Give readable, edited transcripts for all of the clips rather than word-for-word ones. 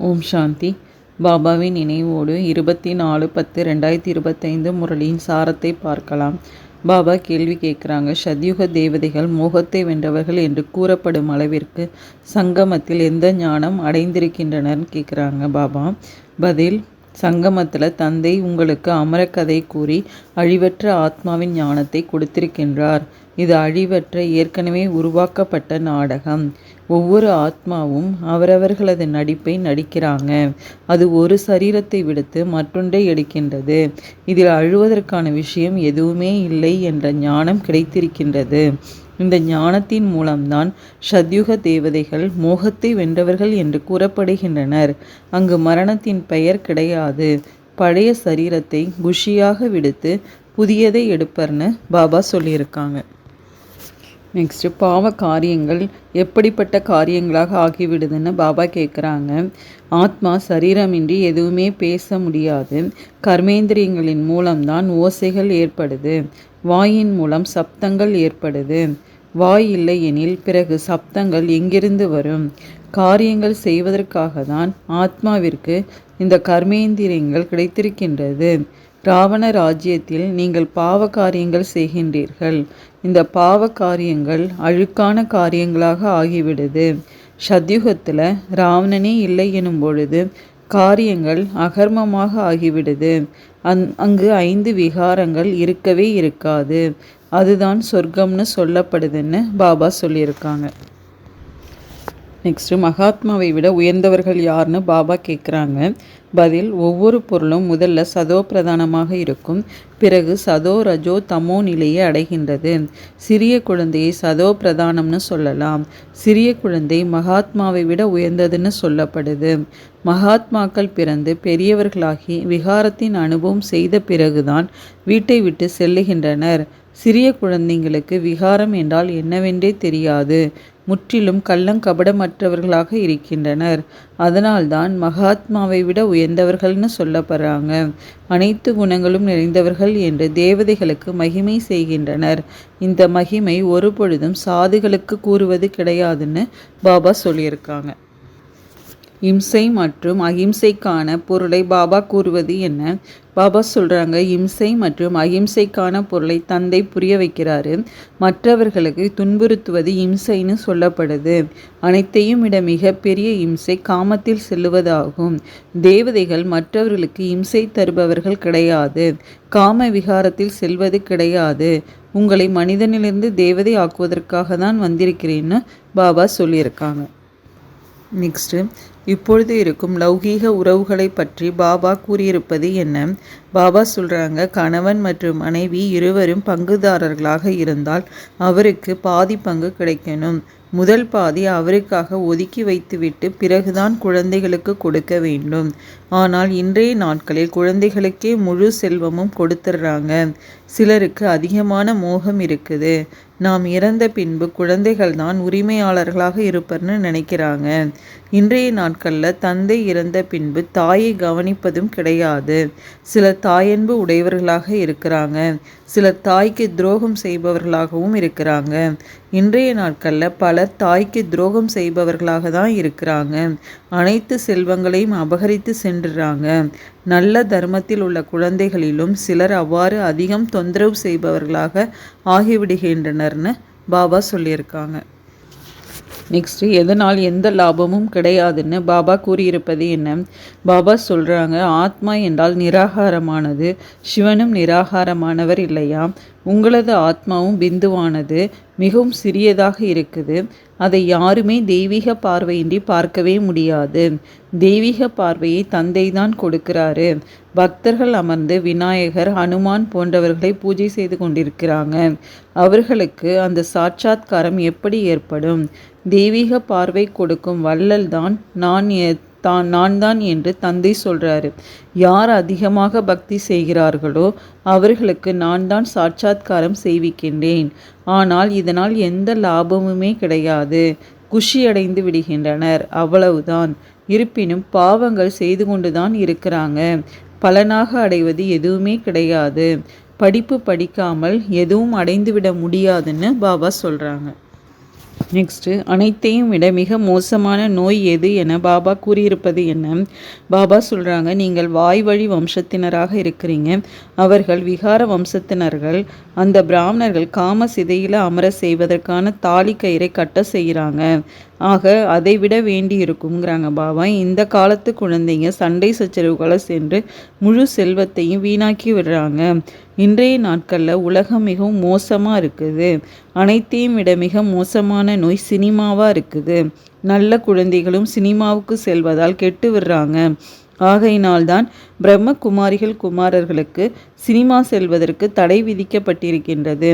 ஓம் சாந்தி. பாபாவின் நினைவோடு 24/10/2025 முரளியின் சாரத்தை பார்க்கலாம். பாபா கேள்வி கேட்குறாங்க. சத்யுக தேவதைகள் மோகத்தை வென்றவர்கள் என்று கூறப்படும் அளவிற்கு சங்கமத்தில் எந்த ஞானம் அடைந்திருக்கின்றனர்னு கேட்குறாங்க பாபா. பதில்: சங்கமத்தில் தந்தை உங்களுக்கு அமரக்கதை கூறி அழிவற்ற ஆத்மாவின் ஞானத்தை கொடுத்திருக்கின்றார். இது அழிவற்ற ஏற்கனவே உருவாக்கப்பட்ட நாடகம். ஒவ்வொரு ஆத்மாவும் அவரவர்களது நடிப்பை நடிக்கிறாங்க. அது ஒரு சரீரத்தை விடுத்து மற்றொன்றை எடுக்கின்றது. இதில் அழுவதற்கான விஷயம் எதுவுமே இல்லை என்ற ஞானம் கிடைத்திருக்கின்றது. இந்த ஞானத்தின் மூலம்தான் சத்யுக தேவதைகள் மோகத்தை வென்றவர்கள் என்று கூறப்படுகின்றனர். அங்கு மரணத்தின் பெயர் கிடையாது. பழைய சரீரத்தை குஷியாக விடுத்து புதியதை எடுப்பர்னு பாபா சொல்லியிருக்காங்க. நெக்ஸ்ட்டு, பாவ காரியங்கள் எப்படிப்பட்ட காரியங்களாக ஆகிவிடுதுன்னு பாபா கேட்குறாங்க. ஆத்மா சரீரமின்றி எதுவுமே பேச முடியாது. கர்மேந்திரியங்களின் மூலம்தான் ஓசைகள் ஏற்படுது. வாயின் மூலம் சப்தங்கள் ஏற்படுது. வாய் இல்லை எனில் பிறகு சப்தங்கள் எங்கிருந்து வரும்? காரியங்கள் செய்வதற்காக தான் ஆத்மாவிற்கு இந்த கர்மேந்திரியங்கள் கிடைத்திருக்கின்றது. ராவண ராஜ்யத்தில் நீங்கள் பாவ காரியங்கள் செய்கின்றீர்கள். இந்த பாவ காரியங்கள் அழுக்கான காரியங்களாக ஆகிவிடுது. சத்யுகத்தில் ராவணனே இல்லை எனும் பொழுது காரியங்கள் அகர்மமாக ஆகிவிடுது. அங்கு 5 விகாரங்கள் இருக்கவே இருக்காது. அதுதான் சொர்க்கம்னு சொல்லப்படுதுன்னு பாபா சொல்லியிருக்காங்க. நெக்ஸ்ட்டு, மகாத்மாவை விட உயர்ந்தவர்கள் யாருன்னு பாபா கேட்குறாங்க. பதில்: ஒவ்வொரு பொருளும் முதல்ல சதோ பிரதானமாக இருக்கும். பிறகு சதோ ரஜோ தமோ நிலையை அடைகின்றது. சிறிய குழந்தையை சதோ பிரதானம்னு சொல்லலாம். சிறிய குழந்தை மகாத்மாவை விட உயர்ந்ததுன்னு சொல்லப்படுது. மகாத்மாக்கள் பிறந்து பெரியவர்களாகி விகாரத்தின் அனுபவம் செய்த பிறகுதான் வீட்டை விட்டு செல்லுகின்றனர். சிறிய குழந்தைங்களுக்கு விகாரம் என்றால் என்னவென்றே தெரியாது. முற்றிலும் கள்ளங்கபடமற்றவர்களாக இருக்கின்றனர். அதனால்தான் மகாத்மாவை விட உயர்ந்தவர்கள்னு சொல்லப்படுறாங்க. அனைத்து குணங்களும் நிறைந்தவர்கள் என்று தேவதைகளுக்கு மகிமை செய்கின்றனர். இந்த மகிமை ஒரு பொழுதும் சாதுகளுக்கு கூறுவது கிடையாதுன்னு பாபா சொல்லியிருக்காங்க. இம்சை மற்றும் அகிம்சைக்கான பொருளை பாபா கூறுவது என்ன? பாபா சொல்கிறாங்க, இம்சை மற்றும் அகிம்சைக்கான பொருளை தந்தை புரிய வைக்கிறாரு. மற்றவர்களுக்கு துன்புறுத்துவது இம்சைன்னு சொல்லப்படுது. அனைத்தையும் விட மிகப்பெரிய இம்சை காமத்தில் செல்லுவதாகும். தேவதைகள் மற்றவர்களுக்கு இம்சை தருபவர்கள் கிடையாது. காம விகாரத்தில் செல்வது கிடையாது. உங்களை மனிதனிலிருந்து தேவதை ஆக்குவதற்காக தான் வந்திருக்கிறேன்னு பாபா சொல்லியிருக்காங்க. நெக்ஸ்ட்டு, இப்பொழுது இருக்கும் லௌகீக உறவுகளை பற்றி பாபா கூறியிருப்பது என்ன? பாபா சொல்கிறாங்க, கணவன் மற்றும் மனைவி இருவரும் பங்குதாரர்களாக இருந்தால் அவருக்கு பாதி பங்கு கிடைக்கணும். முதல் பாதி அவருக்காக ஒதுக்கி வைத்துவிட்டு பிறகுதான் குழந்தைகளுக்கு கொடுக்க வேண்டும். ஆனால் இன்றைய நாட்களில் குழந்தைகளுக்கே முழு செல்வமும் கொடுத்துட்றாங்க. சிலருக்கு அதிகமான மோகம் இருக்குது. நாம் இறந்த பின்பு குழந்தைகள் தான் உரிமையாளர்களாக இருப்பர்னு நினைக்கிறாங்க. இன்றைய நாட்களில் தந்தை இறந்த பின்பு தாயை கவனிப்பதும் கிடையாது. சிலர் தாயன்பு உடையவர்களாக இருக்கிறாங்க. சிலர் தாய்க்கு துரோகம் செய்பவர்களாகவும் இருக்கிறாங்க. இன்றைய நாட்களில் பலர் தாய்க்கு துரோகம் செய்பவர்களாக தான் இருக்கிறாங்க. அனைத்து செல்வங்களையும் அபகரித்து சென்றுறாங்க. நல்ல தர்மத்தில் உள்ள குழந்தைகளிலும் சிலர் அவ்வாறு அதிகம் தொந்தரவு செய்பவர்களாக ஆகிவிடுகின்றனர்னு பாபா சொல்லியிருக்காங்க. நெக்ஸ்ட்டு, எதனால் எந்த லாபமும் கிடையாதுன்னு பாபா கூறியிருப்பது என்ன? பாபா சொல்கிறாங்க, ஆத்மா என்றால் நிராகாரமானது. சிவனும் நிராகாரமானவர் இல்லையா? உங்களது ஆத்மாவும் பிந்துவானது. மிகவும் சிறியதாக இருக்குது. அதை யாருமே தெய்வீக பார்வையின்றி பார்க்கவே முடியாது. தெய்வீக பார்வையை தந்தை தான் கொடுக்கிறாரு. பக்தர்கள் அமர்ந்து விநாயகர், ஹனுமான் போன்றவர்களை பூஜை செய்து கொண்டிருக்கிறாங்க. அவர்களுக்கு அந்த சாட்சாத்காரம் எப்படி ஏற்படும்? தெய்வீக பார்வை கொடுக்கும் வள்ளல் தான் நான் தான் என்று தந்தை சொல்கிறாரு. யார் அதிகமாக பக்தி செய்கிறார்களோ அவர்களுக்கு நான் தான் சாட்சாத்காரம் செய்விக்கின்றேன். ஆனால் இதனால் எந்த லாபமுமே கிடையாது. குஷியடைந்து விடுகின்றனர், அவ்வளவுதான். இருப்பினும் பாவங்கள் செய்து கொண்டு தான் இருக்கிறாங்க. பலனாக அடைவது எதுவுமே கிடையாது. படிப்பு படிக்காமல் எதுவும் அடைந்துவிட முடியாதுன்னு பாபா சொல்கிறாங்க. நெக்ஸ்ட்டு, அனைத்தையும் விட மிக மோசமான நோய் எது என பாபா கூறியிருப்பது என்ன? பாபா சொல்கிறாங்க, நீங்கள் வாய்வழி வம்சத்தினராக இருக்கிறீங்க. அவர்கள் விகார வம்சத்தினர்கள். அந்த பிராமணர்கள் காம சிதையில் அமர செய்வதற்கான தாலி கயிறை கட்ட செய்கிறாங்க. ஆக அதை விட வேண்டி இருக்குங்கிறாங்க பாபா. இந்த காலத்து குழந்தைங்க சண்டை சச்சரவுகளை சென்று முழு செல்வத்தையும் வீணாக்கி விடுறாங்க. இன்றைய நாட்களில் உலகம் மிகவும் மோசமாக இருக்குது. அனைத்தையும் விட மிக மோசமான நோய் சினிமாவாக இருக்குது. நல்ல குழந்தைகளும் சினிமாவுக்கு செல்வதால் கெட்டு விடுறாங்க. ஆகையினால்தான் பிரம்மகுமாரிகள் குமாரர்களுக்கு சினிமா செல்வதற்கு தடை விதிக்கப்பட்டிருக்கின்றது.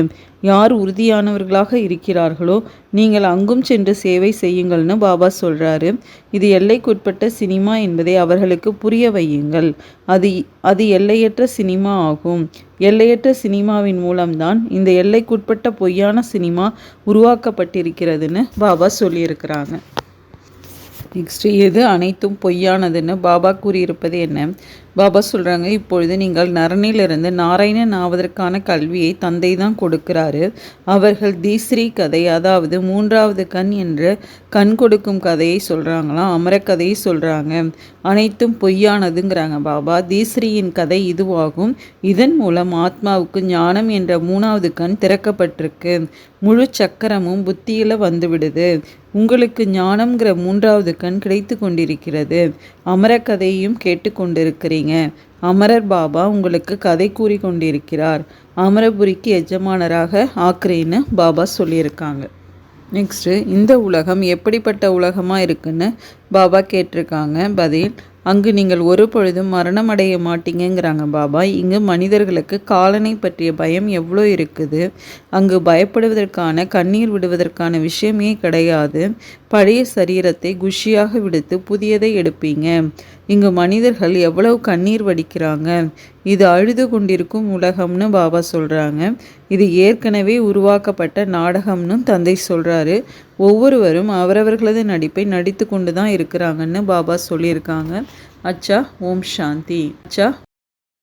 யார் உறுதியானவர்களாக இருக்கிறார்களோ நீங்கள் அங்கும் சென்று சேவை செய்யுங்கள்னு பாபா சொல்கிறாரு. இது எல்லைக்குட்பட்ட சினிமா என்பதை அவர்களுக்கு புரிய வையுங்கள். அது எல்லையற்ற சினிமா ஆகும். எல்லையற்ற சினிமாவின் மூலம்தான் இந்த எல்லைக்குட்பட்ட பொய்யான சினிமா உருவாக்கப்பட்டிருக்கிறதுன்னு பாபா சொல்லியிருக்கிறாங்க. நெக்ஸ்ட்டு, எது அனைத்தும் பொய்யானதுன்னு பாபா கூறியிருப்பது என்ன? பாபா சொல்கிறாங்க, இப்பொழுது நீங்கள் நரனிலிருந்து நாராயணன் ஆவதற்கான கல்வியை தந்தை தான் கொடுக்கிறாரு. அவர்கள் தீஸ்ரீ கதை, அதாவது 3வது கண் என்ற கண் கொடுக்கும் கதையை சொல்கிறாங்களாம். அமரக்கதையை சொல்கிறாங்க. அனைத்தும் பொய்யானதுங்கிறாங்க பாபா. தீஸ்ரீயின் கதை இதுவாகும். இதன் மூலம் ஆத்மாவுக்கு ஞானம் என்ற 3வது கண் திறக்கப்பட்டிருக்கு. முழு சக்கரமும் புத்தியில் வந்துவிடுது. உங்களுக்கு ஞானம்ங்கிற 3வது கண் கிடைத்து கொண்டிருக்கிறது. அமரக்கதையையும் கேட்டுக்கொண்டிருக்கிறீங்க. அமரர் பாபா உங்களுக்கு கதை கூறி கொண்டிருக்கிறார். அமரபுரிக்கு எஜமானராக ஆக்குறேன்னு பாபா சொல்லியிருக்காங்க. நெக்ஸ்ட்டு, இந்த உலகம் எப்படிப்பட்ட உலகமாக இருக்குன்னு பாபா கேட்டிருக்காங்க. பதில், அங்கு நீங்கள் ஒரு பொழுதும் மரணம் அடைய மாட்டீங்கிறாங்க பாபா. இங்கு மனிதர்களுக்கு காலனை பற்றிய பயம் எவ்வளோ இருக்குது. அங்கு பயப்படுவதற்கான, கண்ணீர் விடுவதற்கான விஷயமே கிடையாது. பழைய சரீரத்தை குஷியாக விடுத்து புதியதை எடுப்பீங்க. இங்கு மனிதர்கள் எவ்வளவு கண்ணீர் வடிக்கிறாங்க. இது அழுது கொண்டிருக்கும் உலகம்னு பாபா சொல்கிறாங்க. இது ஏற்கனவே உருவாக்கப்பட்ட நாடகம்னு தந்தை சொல்கிறாரு. ஒவ்வொருவரும் அவரவர்களது நடிப்பை நடித்து கொண்டு தான் இருக்கிறாங்கன்னு பாபா சொல்லியிருக்காங்க. அச்சா, ஓம் சாந்தி. அச்சா.